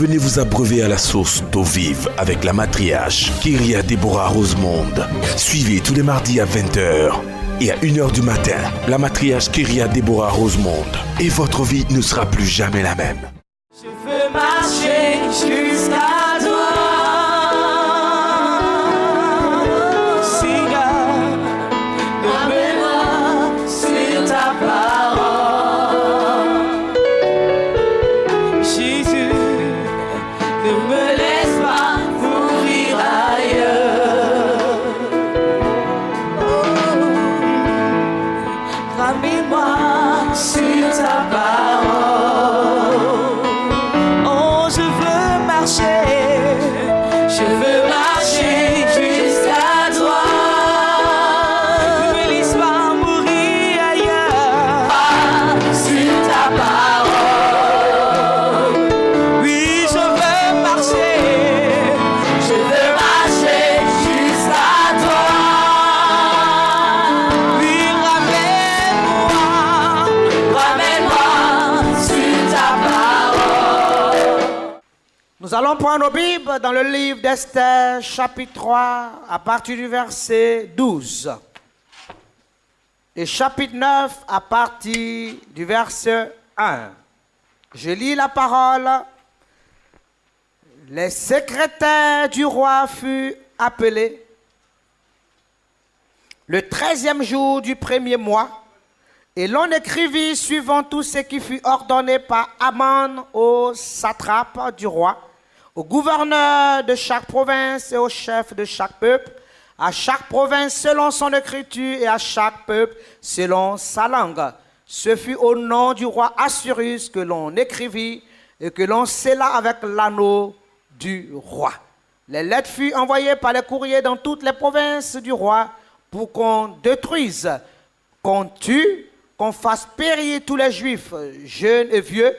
Venez vous abreuver à la source d'eau vive avec la matriarche Kyria Deborah Rosemonde. Suivez tous les mardis à 20h et à 1h du matin la matriarche Kyria Deborah Rosemonde. Et votre vie ne sera plus jamais la même. Je veux marcher jusqu'à toi. Seigneur, remets-moi sur ta parole. Jésus, ne me laisse pas mourir ailleurs. Ramène-moi sur ta parole. Oh, je veux marcher jusqu'à toi. Ne me laisse pas mourir ailleurs. Sur ta parole. Oui, je veux marcher jusqu'à toi. Oui, ramène-moi sur ta parole. Nous allons prendre nos Bibles dans le livre d'Esther, chapitre 3, à partir du verset 12. Et chapitre 9, à partir du verset 1. Je lis la parole. Les secrétaires du roi furent appelés le 13e jour du premier mois, et l'on écrivit suivant tout ce qui fut ordonné par Aman au satrape du roi, au gouverneur de chaque province et au chef de chaque peuple, à chaque province selon son écriture et à chaque peuple selon sa langue. Ce fut au nom du roi Assuérus que l'on écrivit et que l'on scella avec l'anneau du roi. Les lettres furent envoyées par les courriers dans toutes les provinces du roi pour qu'on détruise, qu'on tue, qu'on fasse périr tous les Juifs, jeunes et vieux,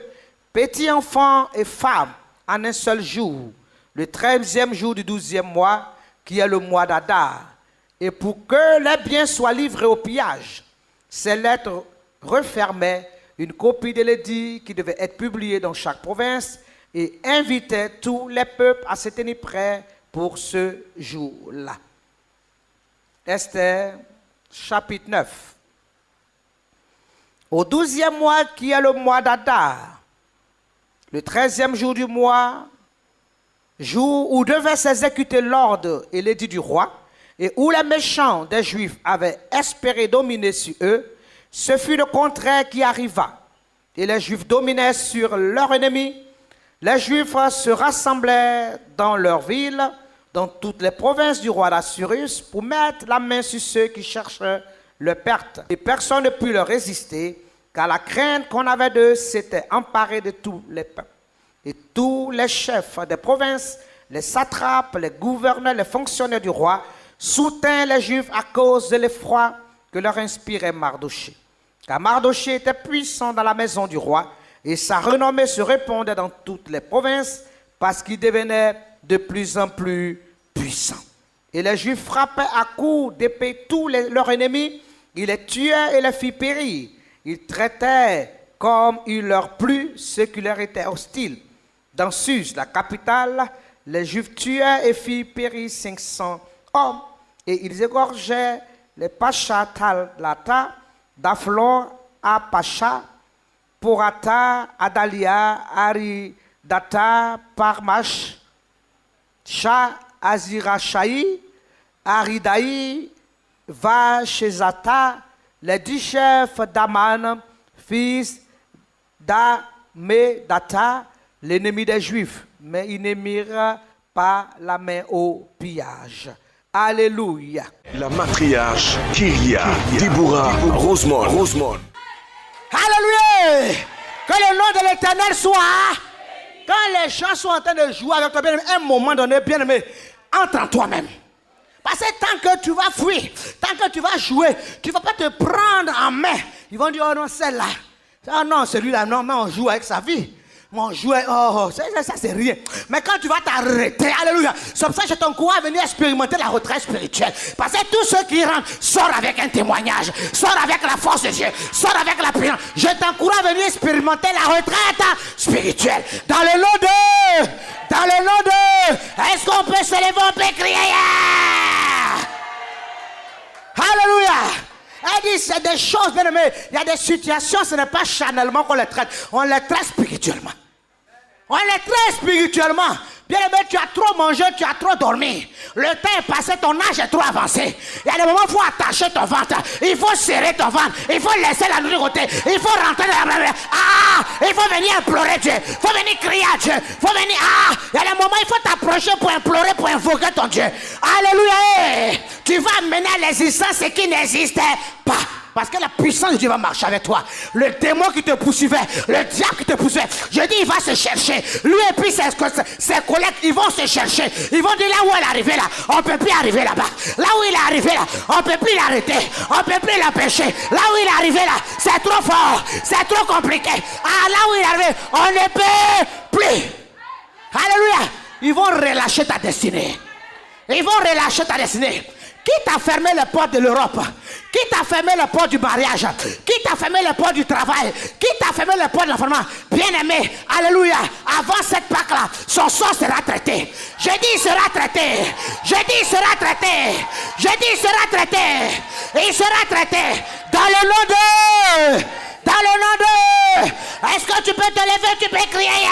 petits enfants et femmes, en un seul jour, le 13e jour du 12e mois, qui est le mois d'Adar, et pour que les biens soient livrés au pillage. Ces lettres refermaient une copie de l'édit qui devait être publiée dans chaque province et invitaient tous les peuples à se tenir prêts pour ce jour-là. Esther, chapitre 9. Au 12e mois, qui est le mois d'Adar, le 13e jour du mois, jour où devait s'exécuter l'ordre et l'édit du roi, et où les méchants des Juifs avaient espéré dominer sur eux, ce fut le contraire qui arriva. Et les Juifs dominaient sur leurs ennemis. Les Juifs se rassemblèrent dans leur ville, dans toutes les provinces du roi d'Assuérus, pour mettre la main sur ceux qui cherchaient leur perte. Et personne ne put leur résister, car la crainte qu'on avait d'eux s'était emparée de tous les peuples. Et tous les chefs des provinces, les satrapes, les gouverneurs, les fonctionnaires du roi, soutinrent les Juifs à cause de l'effroi que leur inspirait Mardochée. Car Mardochée était puissant dans la maison du roi, et sa renommée se répandait dans toutes les provinces, parce qu'il devenait de plus en plus puissant. Et les Juifs frappaient à coups d'épée tous leurs ennemis, ils les tuaient et les firent périr. Ils traitaient comme il leur plut ceux qui leur étaient hostiles. Dans Suse, la capitale, les Juifs tuaient et firent périr 500 hommes, et ils égorgeaient les Pacha Talata, Daphlon, Apacha, Porata, Adalia, Aridata, Parmash, Sha, Azirachai, Aridaï, Vachezata, les 10 chefs d'Aman, fils d'Amedata, l'ennemi des Juifs, mais ils ne mirent pas la main au pillage. Alléluia. La matriarche Kyria Deborah Rosemonde. Alléluia. Que le nom de l'Éternel soit. Quand les gens sont en train de jouer avec toi, bien-aimé, un moment donné, bien-aimé, entre en toi-même. Parce que tant que tu vas fuir, tant que tu vas jouer, tu ne vas pas te prendre en main. Ils vont dire, oh non, celle-là. Oh non, celui-là, non, mais on joue avec sa vie. mon jouet, ça c'est rien. Mais quand tu vas t'arrêter, alléluia, c'est pour ça que je t'encourage à venir expérimenter la retraite spirituelle. Parce que tous ceux qui rentrent sortent avec un témoignage, sortent avec la force de Dieu, sortent avec la prière. Je t'encourage à venir expérimenter la retraite spirituelle. Dans le nom de, est-ce qu'on peut se lever, on peut crier? Alléluia. Elle dit, c'est des choses, bien aimé. Il y a des situations, ce n'est pas charnellement qu'on les traite. On les traite spirituellement. On les traite spirituellement. Bien aimé, tu as trop mangé, tu as trop dormi. Le temps est passé, ton âge est trop avancé. Il y a des moments où il faut attacher ton ventre. Il faut serrer ton ventre. Il faut laisser la nourriture côté. Il faut rentrer dans la... il faut venir implorer Dieu. Il faut venir crier à Dieu. Il faut venir... il y a des moments où il faut t'approcher pour implorer, pour invoquer ton Dieu. Alléluia. Tu vas amener à l'existence ce qui n'existait pas. Parce que la puissance de Dieu va marcher avec toi. Le démon qui te poursuivait, le diable qui te poursuivait, je dis, il va se chercher. Lui et puis ses collègues, ils vont se chercher. Ils vont dire là où elle est arrivée là, on ne peut plus arriver là-bas. Là où il est arrivé là, on ne peut plus l'arrêter. On ne peut plus l'empêcher. Là où il est arrivé là, c'est trop fort. C'est trop compliqué. Là où il est arrivé, on ne peut plus. Alléluia. Ils vont relâcher ta destinée. Ils vont relâcher ta destinée. Qui t'a fermé les portes de l'Europe? Qui t'a fermé les portes du mariage? Qui t'a fermé les portes du travail? Qui t'a fermé les portes de l'enfant? Bien-aimé, alléluia, avant cette Pâque-là, son sort sera traité. Je dis, il sera traité. Je dis, il sera traité. Je dis, il sera traité. Il sera traité. Dans le nom de... Dans le nom de... Est-ce que tu peux te lever? Tu peux crier?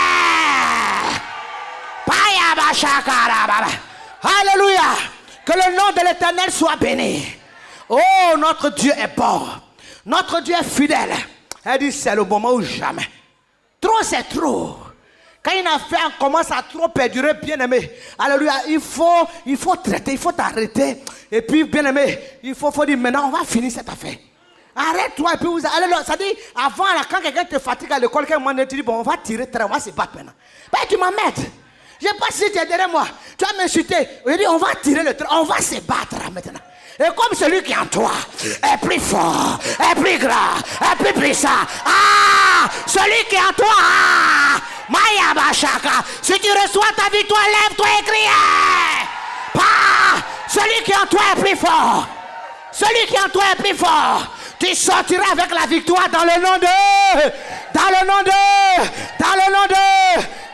Alléluia. Que le nom de l'Éternel soit béni. Oh, notre Dieu est bon. Notre Dieu est fidèle. Elle dit, c'est le moment ou jamais. Trop, c'est trop. Quand une affaire commence à trop perdurer, bien aimé, alléluia, il faut traiter, il faut t'arrêter. Et puis, bien aimé, il faut dire, maintenant, on va finir cette affaire. Arrête-toi et puis vous allez là. Ça dit, avant, là, quand quelqu'un te fatigue à l'école, quelqu'un te dit, bon, on va tirer, on va se battre maintenant. Ben, tu m'emmènes. Je ne sais pas si tu es derrière moi. Tu vas m'insulter. Je dis, on va tirer le train. On va se battre maintenant. Et comme celui qui est en toi est plus fort, est plus grand, est plus puissant. Celui qui est en toi. Maya Bachaka. Si tu reçois ta victoire, lève-toi et crie. Celui qui est en toi est plus fort. Celui qui est en toi est plus fort. Tu sortiras avec la victoire dans le nom de... Dans le nom de... Dans le nom de...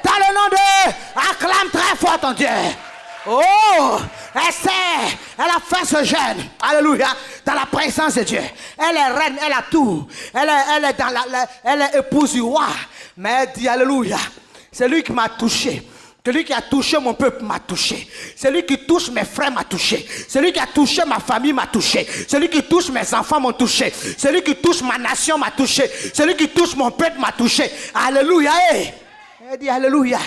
Dans le nom de... Acclame très fort ton Dieu. Oh, Esther, elle a fait ce jeûne. Alléluia. Dans la présence de Dieu. Elle est reine, elle a tout. Elle est épouse du roi. Mais elle dit alléluia. C'est lui qui m'a touché. Celui qui a touché mon peuple m'a touché. Celui qui touche mes frères m'a touché. Celui qui a touché ma famille m'a touché. Celui qui touche mes enfants m'a touché. Celui qui touche ma nation m'a touché. Celui qui touche mon peuple m'a touché. Alléluia. Elle dit alléluia.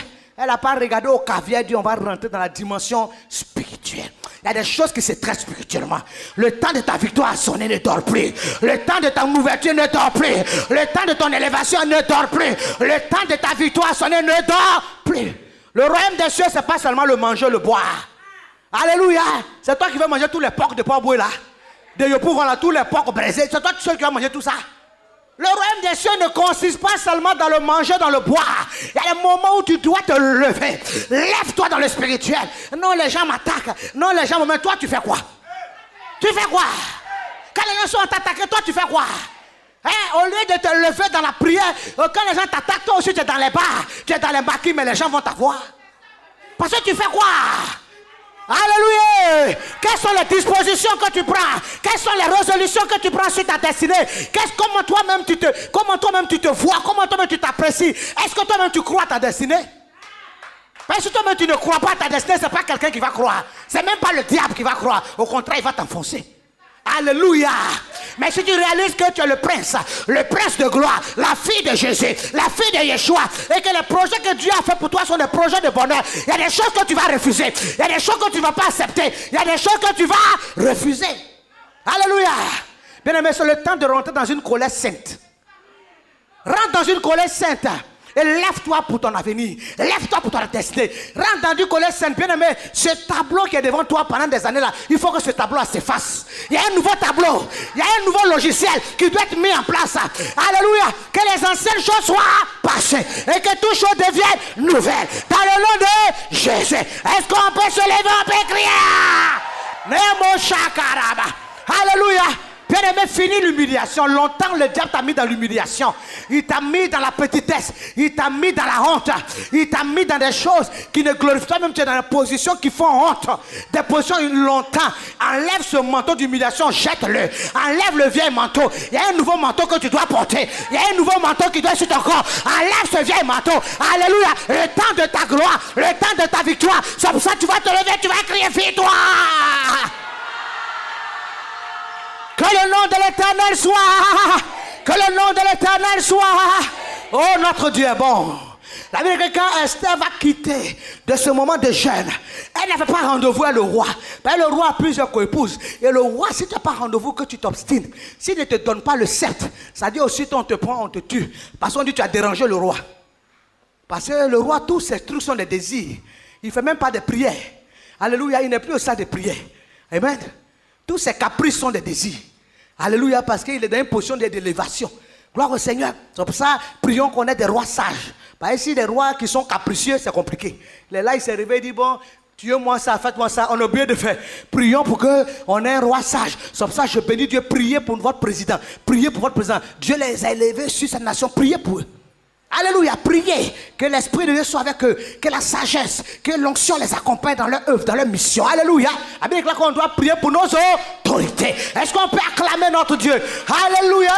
Elle n'a pas regardé au caviar, elle dit on va rentrer dans la dimension spirituelle. Il y a des choses qui se traitent spirituellement. Le temps de ta victoire a sonné, ne dort plus. Le temps de ta ouverture ne dort plus. Le temps de ton élévation ne dort plus. Le temps de ta victoire a sonné, ne dort plus. Le royaume des cieux, ce n'est pas seulement le manger, le boire. Alléluia. C'est toi qui vas manger tous les porcs de Port-Boué là. De Yopougon là, tous les porcs brisés. C'est toi seul qui vas manger tout ça. Le royaume des cieux ne consiste pas seulement dans le manger, dans le boire. Il y a des moments où tu dois te lever. Lève-toi dans le spirituel. Non, les gens m'attaquent. Non, les gens me mettent. Toi, tu fais quoi? Tu fais quoi? Quand les gens sont attaqués, toi, tu fais quoi? Au lieu de te lever dans la prière, quand les gens t'attaquent, toi aussi, tu es dans les bars. Tu es dans les maquis, mais les gens vont t'avoir. Parce que tu fais quoi? Alléluia. Quelles sont les dispositions que tu prends? Quelles sont les résolutions que tu prends sur ta destinée? Comment toi-même tu te vois? Comment toi-même tu t'apprécies? Est-ce que toi-même tu crois à ta destinée? Parce que toi-même tu ne crois pas à ta destinée, ce n'est pas quelqu'un qui va croire. Ce n'est même pas le diable qui va croire. Au contraire, il va t'enfoncer. Alléluia. Mais si tu réalises que tu es le prince de gloire, la fille de Jésus, la fille de Yeshua, et que les projets que Dieu a fait pour toi sont des projets de bonheur, il y a des choses que tu vas refuser, il y a des choses que tu ne vas pas accepter, il y a des choses que tu vas refuser. Alléluia. Bien aimé, c'est le temps de rentrer dans une colère sainte. Rentre dans une colère sainte. Et lève-toi pour ton avenir. Lève-toi pour ton destinée. Rentre dans du collège Saint bien-aimé. Ce tableau qui est devant toi pendant des années là, il faut que ce tableau s'efface. Il y a un nouveau tableau. Il y a un nouveau logiciel qui doit être mis en place. Alléluia. Que les anciennes choses soient passées et que toute chose devienne nouvelle. Dans le nom de Jésus. Est-ce qu'on peut se lever, on peut crier? Nemo Shakaraba. Alléluia. Bien-aimé, fini l'humiliation. Longtemps, le diable t'a mis dans l'humiliation. Il t'a mis dans la petitesse. Il t'a mis dans la honte. Il t'a mis dans des choses qui ne glorifient pas. Même tu es dans des positions qui font honte. Des positions longtemps. Enlève ce manteau d'humiliation, jette-le. Enlève le vieil manteau. Il y a un nouveau manteau que tu dois porter. Il y a un nouveau manteau qui doit être sur ton corps. Enlève ce vieil manteau. Alléluia. Le temps de ta gloire. Le temps de ta victoire. C'est pour ça que tu vas te lever. Tu vas crier, victoire. Que le nom de l'Éternel soit. Que le nom de l'Éternel soit. Oh, notre Dieu est bon. La Bible dit que quand Esther va quitter de ce moment de jeûne, elle n'avait pas rendez-vous avec le roi. Le roi a plusieurs co-épouses. Et le roi, si tu n'as pas rendez-vous, que tu t'obstines, s'il ne te donne pas le sceptre, ça dit aussitôt on te prend, on te tue. Parce qu'on dit tu as dérangé le roi. Parce que le roi, tous ses trucs sont des désirs. Il ne fait même pas de prières. Alléluia, il n'est plus au stade de prière. Amen. Tous ses caprices sont des désirs. Alléluia, parce qu'il est dans une position d'élévation. Gloire au Seigneur. C'est pour ça, prions qu'on ait des rois sages. Parce que si des rois qui sont capricieux, c'est compliqué. Les là, il s'est réveillé, il dit, bon, tuez-moi ça, faites-moi ça. On a oublié de faire. Prions pour qu'on ait un roi sage. C'est pour ça que je bénis Dieu. Priez pour votre président. Priez pour votre président. Dieu les a élevés sur cette nation. Priez pour eux. Alléluia, priez que l'Esprit de Dieu soit avec eux, que la sagesse, que l'onction les accompagne dans leur œuvre, dans leur mission. Alléluia. Avec là qu'on doit prier pour nos autorités. Est-ce qu'on peut acclamer notre Dieu? Alléluia.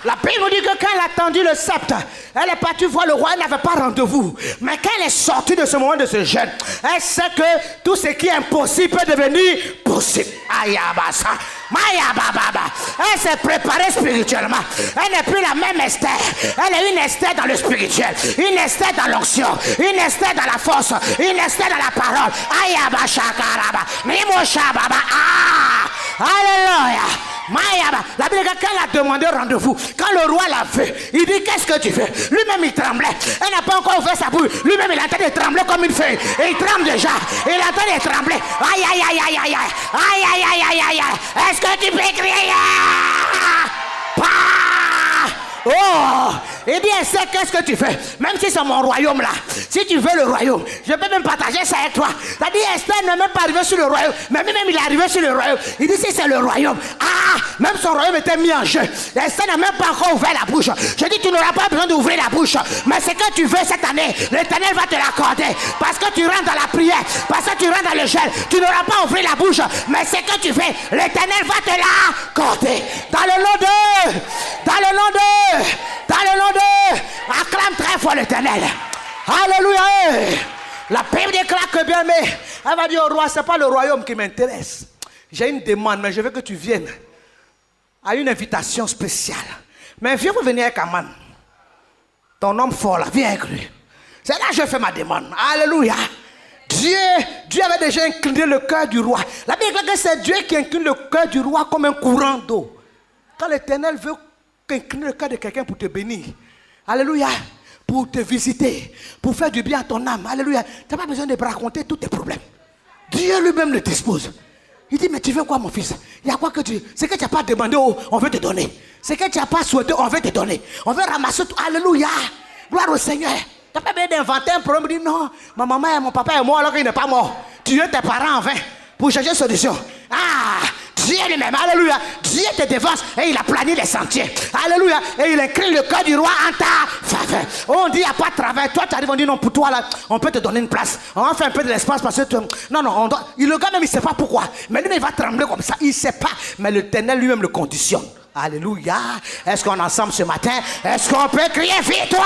La Bible nous dit que quand elle a tendu le sceptre, elle est partie voir le roi, elle n'avait pas rendez-vous. Mais quand elle est sortie de ce moment de ce jeûne, elle sait que tout ce qui est impossible peut devenir possible. Ayabasa. Elle s'est préparée spirituellement. Elle n'est plus la même Esther. Elle est une Esther dans le spirituel, une Esther dans l'onction, une Esther dans la force, une Esther dans la parole. Alléluia. La Bible dit quand elle a demandé rendez-vous, quand le roi l'a fait, il dit qu'est-ce que tu fais? Lui-même il tremblait. Elle n'a pas encore ouvert sa bouche. Lui-même il est en train de trembler comme une feuille. Et il tremble déjà. Il est en train de trembler. Aïe aïe aïe aïe aïe aïe. Aïe aïe aïe aïe aïe aïe. Est-ce que tu peux crier? Oh! Il dit, Esther, qu'est-ce que tu fais? Même si c'est mon royaume là, si tu veux le royaume, je peux même partager ça avec toi. Ça dit, Esther n'est même pas arrivé sur le royaume, mais même il est arrivé sur le royaume. Il dit, si c'est le royaume, même son royaume était mis en jeu. Esther n'a même pas encore ouvert la bouche. Je dis, tu n'auras pas besoin d'ouvrir la bouche, mais ce que tu veux cette année, l'Éternel va te l'accorder. Parce que tu rentres dans la prière, parce que tu rentres dans le jeûne, tu n'auras pas ouvert la bouche, mais ce que tu fais, l'Éternel va te l'accorder. Dans le nom de, dans le nom de, dans le nom de, acclame très fort l'Éternel. Alléluia. La Bible déclare que bien aimé, elle va dire au roi, c'est pas le royaume qui m'intéresse. J'ai une demande, mais je veux que tu viennes à une invitation spéciale. Mais viens pour venir avec Aman. Ton homme fort là, viens avec lui. C'est là que je fais ma demande. Alléluia. Dieu avait déjà incliné le cœur du roi. La Bible déclare que c'est Dieu qui incline le cœur du roi comme un courant d'eau. Quand l'Éternel veut incliner le cœur de quelqu'un pour te bénir, alléluia, pour te visiter, pour faire du bien à ton âme, alléluia, tu n'as pas besoin de raconter tous tes problèmes. Dieu lui-même le dispose. Il dit, mais tu veux quoi mon fils? Il y a quoi que tu... Ce que tu n'as pas demandé, on veut te donner. Ce que tu n'as pas souhaité, on veut te donner. On veut ramasser tout. Alléluia. Gloire au Seigneur. Tu n'as pas besoin d'inventer un problème. Tu dis, non, ma maman et mon papa est mort alors qu'il n'est pas mort. Tu es tes parents en vain pour chercher une solution. Dieu lui-même, alléluia. Dieu te dévance et il a plané les sentiers. Alléluia. Et il incline le cœur du roi en ta faveur. On dit, il n'y a pas de travail. Toi, tu arrives, on dit, non, pour toi, là, on peut te donner une place. On va faire un peu de l'espace parce que tu... Non, on doit... Le gars même, il ne sait pas pourquoi. Mais lui, il va trembler comme ça. Il ne sait pas. Mais l'Éternel lui-même le conditionne. Alléluia. Est-ce qu'on est ensemble ce matin? Est-ce qu'on peut crier victoire?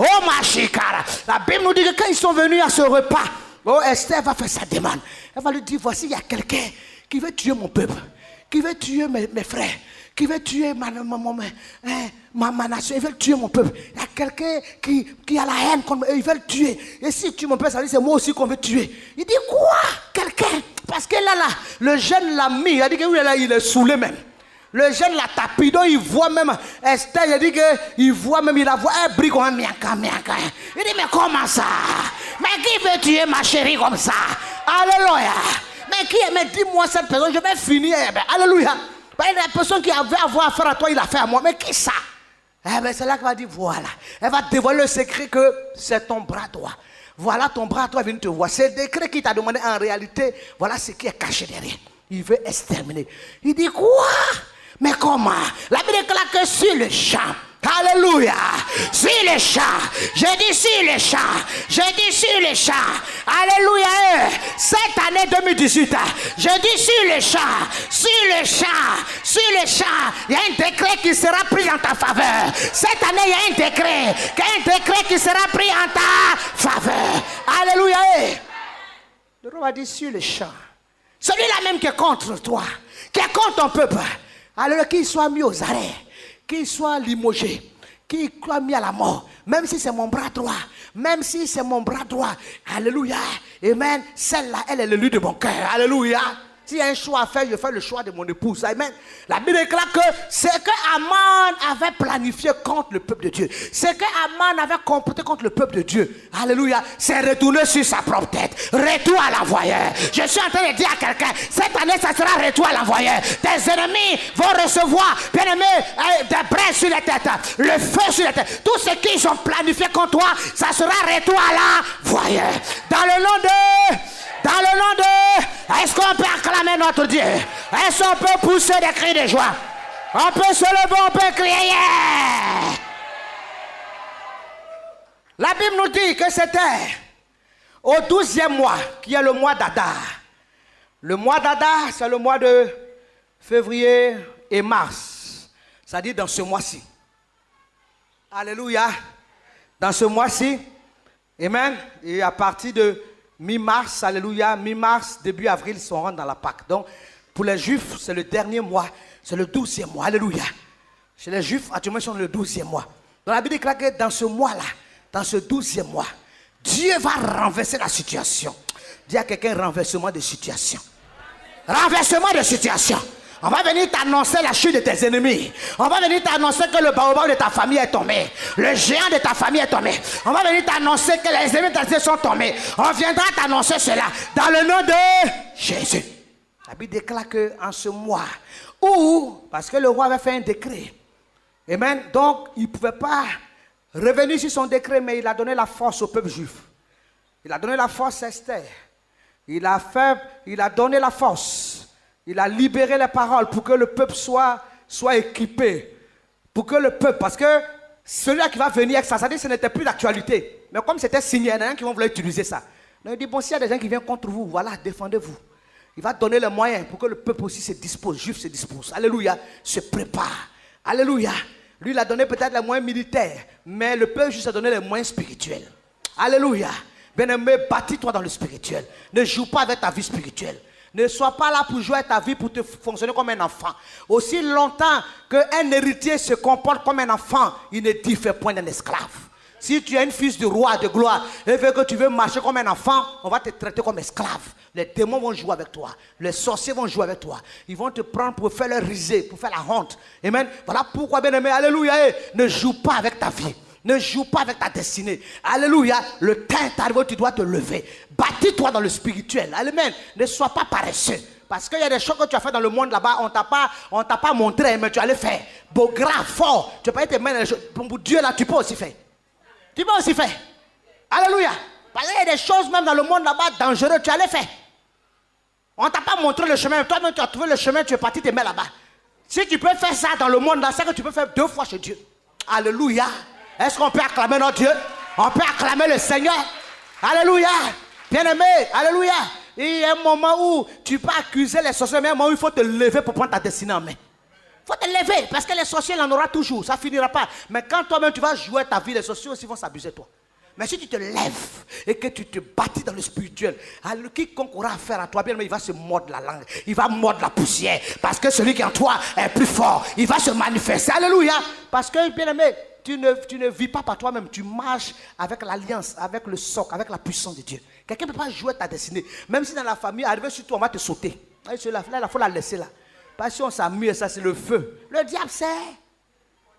Oh, ma chikara. La Bible nous dit que quand ils sont venus à ce repas, oh, Esther va faire sa demande. Elle va lui dire, voici, il y a quelqu'un qui veut tuer mon peuple, qui veut tuer mes frères, qui veut tuer ma nation, il veut tuer mon peuple. Il y a quelqu'un qui a la haine contre moi, il veut le tuer. Et si tu mon peuple, ça veut dire c'est moi aussi qu'on veut tuer. Il dit, quoi? Quelqu'un? Parce que là, le jeune l'a mis, il a dit que oui, là, il est saoulé même. Le jeune la tapidon, il voit même Esther, il dit qu'il voit même, il la voit, elle brille comme un miaka. Il dit, mais comment ça? Mais qui veut tuer ma chérie comme ça? Alléluia. Mais dis-moi cette personne, je vais finir. Alléluia. La personne qui avait avoir affaire à toi, il a fait à moi. Mais qui ça? C'est là qu'elle va dire, voilà. Elle va dévoiler le secret que c'est ton bras droit. Voilà ton bras droit venu te voir. C'est le décret qui t'a demandé en réalité, voilà ce qui est caché derrière. Il veut exterminer. Il dit quoi? Mais comment? La Bible déclare que sur le champ. Alléluia. Sur les champs. Je dis sur les champs. Je dis sur les champs. Alléluia. Cette année 2018. Je dis sur les champs. Sur les champs. Sur les champs. Il y a un décret qui sera pris en ta faveur. Cette année, il y a un décret. Un décret qui sera pris en ta faveur. Alléluia. Le roi va dire sur les champs. Celui-là même qui est contre toi. Qui est contre ton peuple. Alors qu'il soit mis aux arrêts. Qu'il soit limogé, qu'il soit mis à la mort, même si c'est mon bras droit, même si c'est mon bras droit, alléluia, amen, celle-là, elle est le lieu de mon cœur, alléluia. S'il y a un choix à faire, je fais le choix de mon épouse, amen. La Bible déclare que ce que Aman avait planifié contre le peuple de Dieu, ce que Aman avait comploté contre le peuple de Dieu, alléluia, c'est retourné sur sa propre tête, retour à l'envoyeur. Je suis en train de dire à quelqu'un, cette année, ça sera retour à l'envoyeur. Tes ennemis vont recevoir, bien aimé, des braises sur les têtes, le feu sur les têtes. Tout ce qu'ils ont planifié contre toi, ça sera retour à l'envoyeur. Dans le nom de... Est-ce qu'on peut acclamer notre Dieu? Est-ce qu'on peut pousser des cris de joie? On peut se lever, on peut crier. Yeah! La Bible nous dit que c'était au 12e mois, qui est le mois d'Adar. Le mois d'Adar, c'est le mois de février et mars. C'est-à-dire dans ce mois-ci. Alléluia. Dans ce mois-ci. Amen. Et à partir de mi-mars, alléluia, mi-mars, début avril, ils sont rentrés dans la Pâque. Donc, pour les Juifs, c'est le dernier mois, c'est le 12e mois, alléluia. Chez les Juifs, actuellement, ils sont le 12e mois. Donc, la Bible déclare que dans ce mois-là, dans ce 12e mois, Dieu va renverser la situation. Dis à quelqu'un, renversement de situation. Renversement de situation. On va venir t'annoncer la chute de tes ennemis. On va venir t'annoncer que le baobab de ta famille est tombé. Le géant de ta famille est tombé. On va venir t'annoncer que les ennemis de ta famille sont tombés. On viendra t'annoncer cela dans le nom de Jésus. La Bible déclare qu'en ce mois, parce que le roi avait fait un décret. Amen. Donc, il ne pouvait pas revenir sur son décret, mais il a donné la force au peuple juif. Il a donné la force à Esther. Il a donné la force. Il a libéré les paroles pour que le peuple soit équipé. Pour que le peuple, parce que celui-là qui va venir avec ça, ça dit que ce n'était plus d'actualité. Mais comme c'était signé, il y en a qui vont vouloir utiliser ça. Donc il dit, bon, s'il y a des gens qui viennent contre vous, voilà, défendez-vous. Il va donner les moyens pour que le peuple aussi se dispose, juif se dispose. Alléluia, se prépare. Alléluia. Lui, il a donné peut-être les moyens militaires, mais le peuple juste a donné les moyens spirituels. Alléluia. Bien-aimé, bâtis-toi dans le spirituel. Ne joue pas avec ta vie spirituelle. Ne sois pas là pour jouer à ta vie, pour te fonctionner comme un enfant. Aussi longtemps qu'un héritier se comporte comme un enfant, il ne diffère point d'un esclave. Si tu es un fils du roi de gloire et que tu veux marcher comme un enfant, on va te traiter comme esclave. Les démons vont jouer avec toi. Les sorciers vont jouer avec toi. Ils vont te prendre pour faire leur risée, pour faire la honte. Amen. Voilà pourquoi, bien aimé, alléluia, ne joue pas avec ta vie. Ne joue pas avec ta destinée. Alléluia. Le temps est arrivé où tu dois te lever. Bâtis-toi dans le spirituel. Amen. Ne sois pas paresseux. Parce qu'il y a des choses que tu as fait dans le monde là-bas, on t'a pas montré, mais tu allais faire. Beau, grand, fort. Tu peux pas te mettre dans les choses. Pour Dieu là, tu peux aussi faire. Tu peux aussi faire. Alléluia. Parce qu'il y a des choses même dans le monde là-bas dangereuses, tu allais faire. On ne t'a pas montré le chemin. Toi-même, tu as trouvé le chemin, tu es parti te mettre là-bas. Si tu peux faire ça dans le monde là, c'est que tu peux faire 2 fois chez Dieu. Alléluia. Est-ce qu'on peut acclamer notre Dieu? On peut acclamer le Seigneur. Alléluia. Bien-aimé, alléluia. Il y a un moment où tu peux accuser les sorciers, mais un moment où il faut te lever pour prendre ta destinée en main. Il faut te lever, parce que les sorciers, il en aura toujours. Ça ne finira pas. Mais quand toi-même, tu vas jouer ta vie, les sorciers aussi vont s'abuser de toi. Mais si tu te lèves et que tu te bâtis dans le spirituel, alors quiconque aura affaire à toi, bien, mais il va se mordre la langue, il va mordre la poussière, parce que celui qui est en toi est plus fort, il va se manifester. Alléluia. Parce que, bien aimé, tu ne vis pas par toi-même, tu marches avec l'alliance, avec le socle, avec la puissance de Dieu. Quelqu'un ne peut pas jouer ta destinée. Même si dans la famille, arrivé sur toi, on va te sauter. Là, il faut la laisser là. Parce qu'on s'amuse, ça c'est le feu. Le diable sait.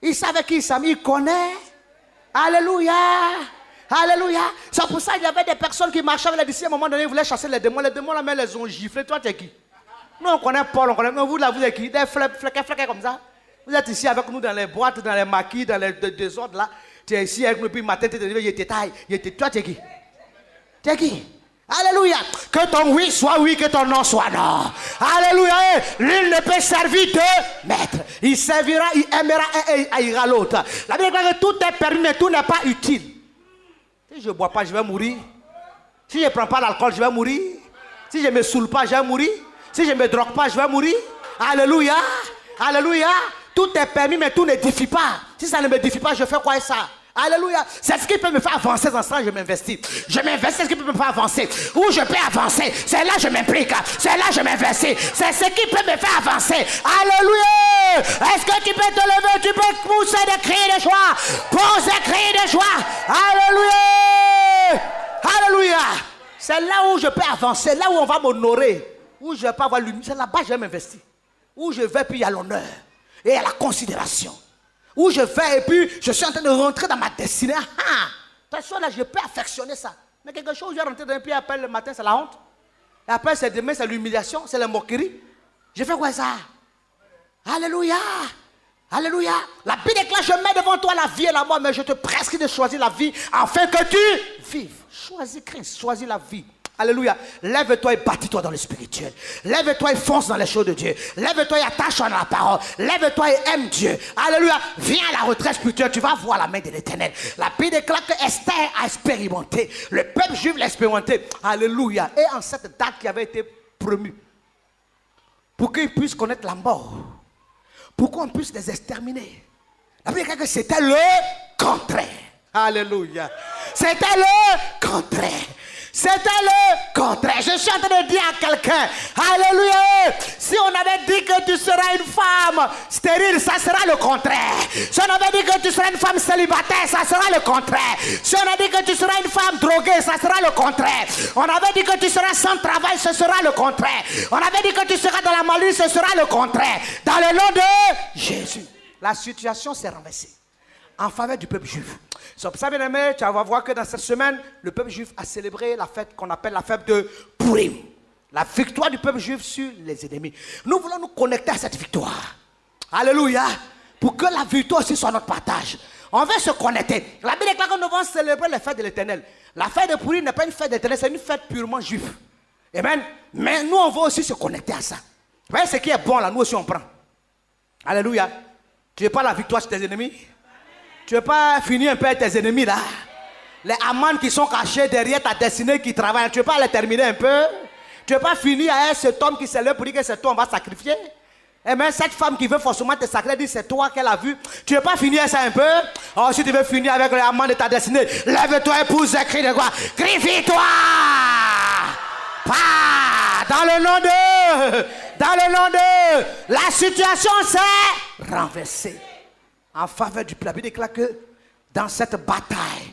Il savait qui il s'amuse, il connaît. Alléluia. Alléluia. C'est pour ça qu'il y avait des personnes qui marchaient avec les disciples. À un moment donné, ils voulaient chasser les démons. Les démons, là, mais les ont giflés. Toi, tu es qui? Nous, on connaît Paul, on connaît. Mais vous, là, vous êtes qui? Des flequets comme ça. Vous êtes ici avec nous dans les boîtes, dans les maquis, dans les désordres là. Tu es ici avec nous, puis matin, tu es arrivé, il te taille. Toi, tu es qui? Tu es qui? Alléluia. Que ton oui soit oui, que ton non soit non. Alléluia. L'une ne peut servir deux maîtres. Il servira, il aimera et il haïra l'autre. La Bible dit que tout est permis, mais tout n'est pas utile. Si je ne bois pas, je vais mourir. Si je ne prends pas l'alcool, je vais mourir. Si je ne me saoule pas, je vais mourir. Si je ne me drogue pas, je vais mourir. Alléluia. Alléluia. Tout est permis, mais tout n'édifie pas. Si ça ne m'édifie pas, je fais quoi ça? Alléluia. C'est ce qui peut me faire avancer dans ça, je m'investis. Je m'investis, c'est ce qui peut me faire avancer. Où je peux avancer, c'est là que je m'implique. C'est là que je m'investis. C'est ce qui peut me faire avancer. Alléluia. Est-ce que tu peux te lever, tu peux pousser des cris de joie. Pousse des cris de joie. Alléluia. Alléluia. C'est là où je peux avancer, là où on va m'honorer. Où je ne vais pas avoir l'humilité. C'est là-bas que je vais m'investir. Où je vais, puis il y a l'honneur. Et il y a la considération. Où je vais et puis je suis en train de rentrer dans ma destinée. Attention là, je peux affectionner ça. Mais quelque chose, je vais rentrer dans un pied, après le matin, c'est la honte. Et après, c'est demain, c'est l'humiliation, c'est la moquerie. Je fais quoi ça? Alléluia. Alléluia. La Bible déclare, je mets devant toi la vie et la mort, mais je te prescris de choisir la vie afin que tu vives. Choisis Christ, choisis la vie. Alléluia. Lève-toi et bâtis-toi dans le spirituel. Lève-toi et fonce dans les choses de Dieu. Lève-toi et attache-toi dans la parole. Lève-toi et aime Dieu. Alléluia. Viens à la retraite spirituelle. Tu vas voir la main de l'Éternel. La Bible déclare que Esther a expérimenté. Le peuple juif l'a expérimenté. Alléluia. Et en cette date qui avait été promue, pour qu'ils puissent connaître la mort, pour qu'on puisse les exterminer. La Bible déclare que c'était le contraire. Alléluia. C'était le contraire. C'était le contraire. Je suis en train de dire à quelqu'un, alléluia, si on avait dit que tu seras une femme stérile, ça sera le contraire. Si on avait dit que tu seras une femme célibataire, ça sera le contraire. Si on a dit que tu seras une femme droguée, ça sera le contraire. On avait dit que tu seras sans travail, ce sera le contraire. On avait dit que tu seras dans la malice, ce sera le contraire. Dans le nom de Jésus, la situation s'est renversée en faveur du peuple juif. C'est pour ça, bien aimé, tu vas voir que dans cette semaine, le peuple juif a célébré la fête qu'on appelle la fête de Purim. La victoire du peuple juif sur les ennemis. Nous voulons nous connecter à cette victoire. Alléluia. Pour que la victoire aussi soit notre partage. On veut se connecter. La Bible déclare que nous devons célébrer la fête de l'Éternel. La fête de Purim n'est pas une fête de l'Éternel, c'est une fête purement juive. Amen. Mais nous, on veut aussi se connecter à ça. Vous voyez ce qui est bon là, nous aussi on prend. Alléluia. Tu veux pas la victoire sur tes ennemis? Tu ne veux pas finir un peu avec tes ennemis là? Les amants qui sont cachés derrière ta destinée qui travaillent, tu ne veux pas les terminer un peu? Tu ne veux pas finir avec cet homme qui s'est levé pour dire que c'est toi on va sacrifier? Et même cette femme qui veut forcément te sacrer, dit c'est toi qu'elle a vu. Tu ne veux pas finir ça un peu? Oh, si tu veux finir avec les amants de ta destinée, lève-toi épouse et crie de quoi? Crie-toi! Dans le nom de... Dans le nom de... La situation s'est renversée en faveur du peuple. La Bible déclare que dans cette bataille,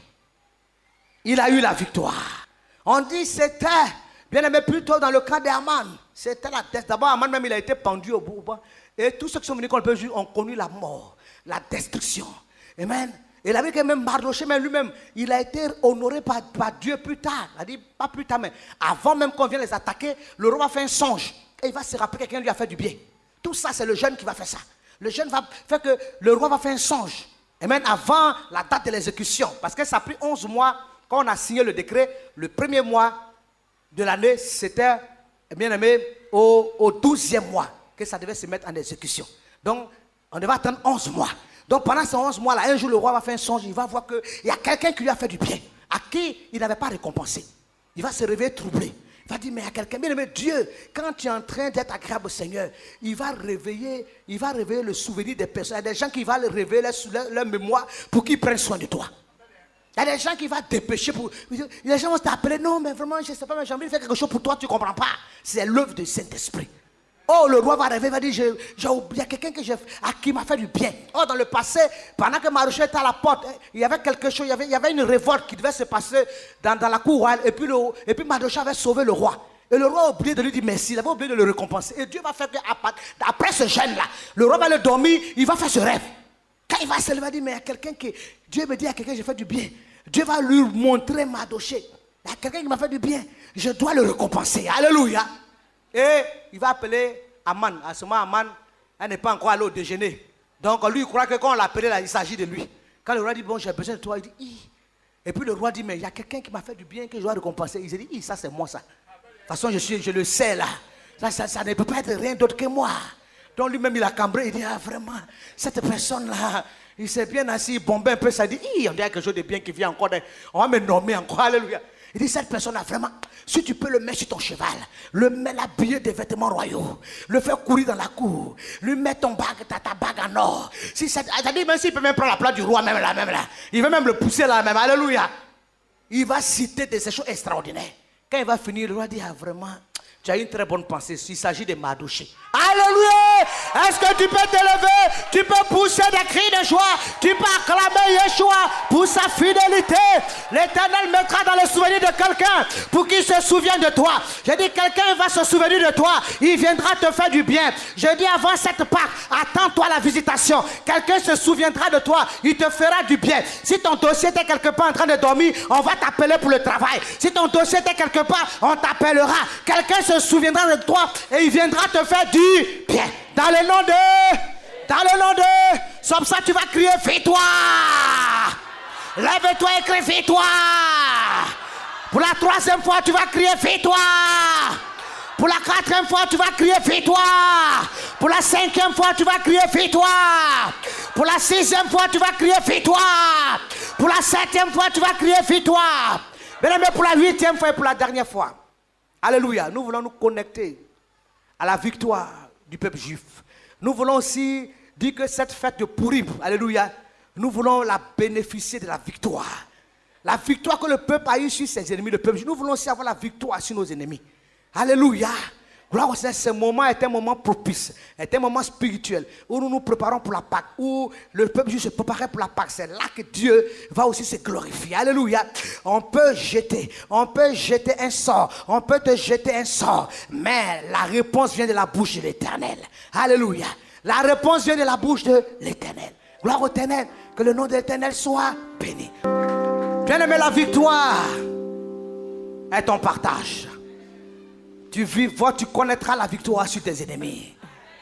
il a eu la victoire. On dit c'était, bien aimé, plutôt dans le cas d'Aman. C'était la destruction. D'abord, Aman même, il a été pendu au bout. Et tous ceux qui sont venus contre le peuple juif ont connu la mort, la destruction. Amen. Et la Bible dit que même Mardochée, même lui-même, il a été honoré par Dieu plus tard. Il a dit, pas plus tard, mais avant même qu'on vienne les attaquer, le roi va faire un songe. Et il va se rappeler que quelqu'un lui a fait du bien. Tout ça, c'est le jeune qui va faire ça. Le jeune va faire que le roi va faire un songe. Et même avant la date de l'exécution. Parce que ça a pris 11 mois. Quand on a signé le décret, le premier mois de l'année, c'était, bien aimé, au 12e mois que ça devait se mettre en exécution. Donc, on devait attendre 11 mois. Donc, pendant ces 11 mois-là, un jour, le roi va faire un songe. Il va voir qu'il y a quelqu'un qui lui a fait du bien, à qui il n'avait pas récompensé. Il va se réveiller troublé. Il va dire, mais il y a quelqu'un, bien aimé, Dieu, quand tu es en train d'être agréable au Seigneur, il va réveiller le souvenir des personnes. Il y a des gens qui vont réveiller leur mémoire pour qu'ils prennent soin de toi. Il y a des gens qui vont te dépêcher pour... Les gens vont t'appeler, non, mais vraiment, je ne sais pas, mais j'ai envie de faire quelque chose pour toi, tu ne comprends pas. C'est l'œuvre du Saint-Esprit. Oh, le roi va rêver, il va dire, j'ai oublié quelqu'un qui m'a fait du bien. Oh, dans le passé, pendant que Mardochée était à la porte, il y avait quelque chose, il y avait une révolte qui devait se passer dans la cour royale. Et puis Mardochée avait sauvé le roi. Et le roi a oublié de lui dire merci, il avait oublié de le récompenser. Et Dieu va faire qu'après ce jeûne-là, le roi va le dormir, il va faire ce rêve. Quand il va se lever, il va dire, mais il y a quelqu'un qui... Dieu me dit, il y a quelqu'un qui j'ai fait du bien. Dieu va lui montrer Mardoché. Il y a quelqu'un qui m'a fait du bien. Je dois le récompenser. Alléluia. Et il va appeler Aman. À ce moment, Aman, elle n'est pas encore allée au déjeuner. Donc lui, il croit que quand on l'appelait là, il s'agit de lui. Quand le roi dit, bon, j'ai besoin de toi, il dit, hi. Et puis le roi dit, mais il y a quelqu'un qui m'a fait du bien que je dois récompenser. Il se dit, hi, ça c'est moi ça. De toute façon, je le sais là. Ça ne peut pas être rien d'autre que moi. Donc lui-même, il a cambré. Il dit, ah vraiment, cette personne-là, il s'est bien assis, il bombait un peu. Ça dit, hi, on dirait quelque chose de bien qui vient encore. On va me nommer encore. Alléluia. Il dit, cette personne-là, vraiment, si tu peux le mettre sur ton cheval, le mettre l'habiller des vêtements royaux, le faire courir dans la cour, lui mettre ta bague en or. Si ça dit, même s'il peut même prendre la place du roi, même là, il va même le pousser là, même. Alléluia. Il va citer des choses extraordinaires. Quand il va finir, le roi dit, ah vraiment, tu as une très bonne pensée. Il s'agit de Mardoché. Alléluia! Est-ce que tu peux te lever? Tu peux pousser des cris de joie. Tu peux acclamer Yeshua pour sa fidélité. L'Éternel mettra dans le souvenir de quelqu'un pour qu'il se souvienne de toi. Je dis, quelqu'un va se souvenir de toi. Il viendra te faire du bien. Je dis, avant cette Pâque, attends-toi la visitation. Quelqu'un se souviendra de toi. Il te fera du bien. Si ton dossier était quelque part en train de dormir, on va t'appeler pour le travail. Si ton dossier était quelque part, on t'appellera. Quelqu'un se souviendra de toi et il viendra te faire du bien. Dans le nom de, comme ça tu vas crier victoire. Lève-toi et crie victoire. Pour la 3e fois tu vas crier victoire. Pour la 4e fois tu vas crier victoire. Pour la 5e fois tu vas crier victoire. Pour la 6e fois tu vas crier victoire. Pour la 7e fois tu vas crier victoire. Mais pour la 8e fois et pour la dernière fois. Alléluia. Nous voulons nous connecter à la victoire du peuple juif. Nous voulons aussi dire que cette fête de Pourim, alléluia, nous voulons la bénéficier de la victoire. La victoire que le peuple a eue sur ses ennemis, le peuple juif. Nous voulons aussi avoir la victoire sur nos ennemis. Alléluia. Gloire au Seigneur, ce moment est un moment propice, est un moment spirituel où nous nous préparons pour la Pâque, où le peuple juif se préparait pour la Pâque. C'est là que Dieu va aussi se glorifier. Alléluia. On peut jeter un sort, on peut te jeter un sort, mais la réponse vient de la bouche de l'Éternel. Alléluia. La réponse vient de la bouche de l'Éternel. Gloire au Éternel, que le nom de l'Éternel soit béni. Bien-aimé, la victoire est ton partage. Tu vivras, tu connaîtras la victoire sur tes ennemis.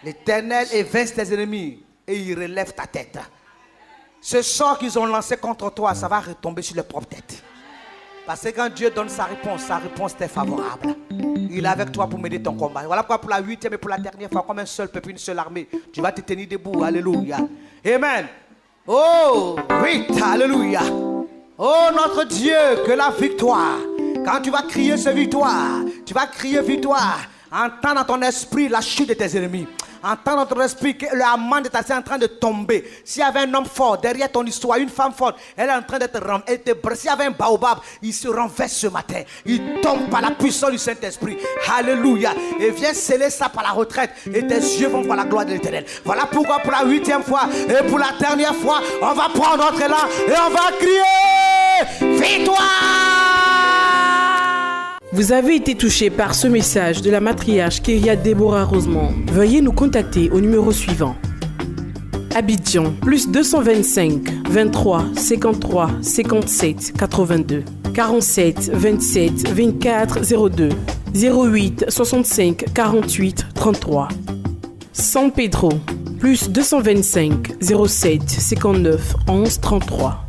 L'Éternel évince tes ennemis et il relève ta tête. Ce sort qu'ils ont lancé contre toi, ça va retomber sur leur propre tête. Parce que quand Dieu donne sa réponse t'est favorable. Il est avec toi pour mener ton combat. Voilà pourquoi pour la 8e et pour la dernière fois, comme un seul peuple, une seule armée, tu vas te tenir debout. Alléluia. Amen. Oh, oui, alléluia. Oh, notre Dieu, que la victoire. Quand tu vas crier ce victoire, tu vas crier victoire. Entends dans ton esprit la chute de tes ennemis. Entends dans ton esprit que le Haman de ta vie est en train de tomber. S'il y avait un homme fort derrière ton histoire, une femme forte, elle est en train d'être renversée. S'il y avait un baobab, il se renverse ce matin. Il tombe par la puissance du Saint-Esprit. Alléluia. Et viens sceller ça par la retraite. Et tes yeux vont voir la gloire de l'Éternel. Voilà pourquoi pour la 8e fois et pour la dernière fois, on va prendre notre élan et on va crier victoire. Vous avez été touché par ce message de la matriarche Kéria Déborah Rosemont. Veuillez nous contacter au numéro suivant. Abidjan, plus 225 23 53 57 82 47 27 24 02 08 65 48 33. San Pedro, plus 225 07 59 11 33.